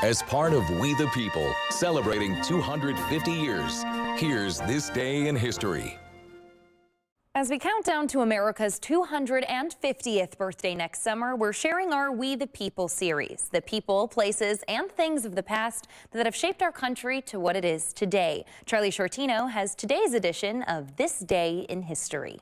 As part of We the People, celebrating 250 years, here's This Day in History. As we count down to America's 250th birthday next summer, we're sharing our We the People series. The people, places, and things of the past that have shaped our country to what it is today. Charlie Shortino has today's edition of This Day in History.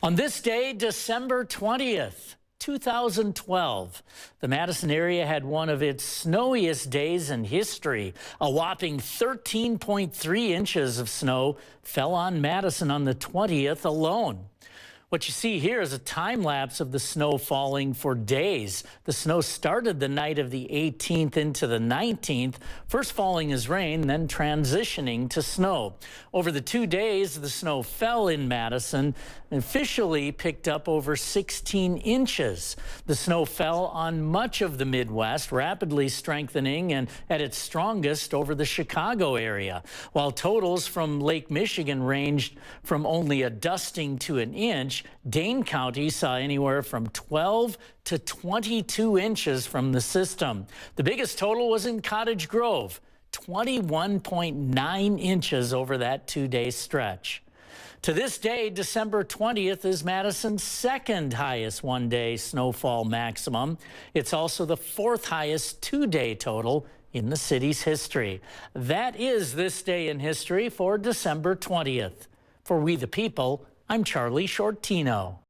On this day, December 20th, 2012, the Madison area had one of its snowiest days in history. A whopping 13.3 inches of snow fell on Madison on the 20th alone. What you see here is a time lapse of the snow falling for days. The snow started the night of the 18th into the 19th, first falling as rain, then transitioning to snow. Over the 2 days, the snow fell in Madison and officially picked up over 16 inches. The snow fell on much of the Midwest, rapidly strengthening and at its strongest over the Chicago area, while totals from Lake Michigan ranged from only a dusting to an inch. Dane County saw anywhere from 12 to 22 inches from the system. The biggest total was in Cottage Grove, 21.9 inches over that 2-day stretch. To this day, December 20th is Madison's second highest one-day snowfall maximum. It's also the fourth highest 2-day total in the city's history. That is This Day in History for December 20th. For We the People, I'm Charlie Shortino.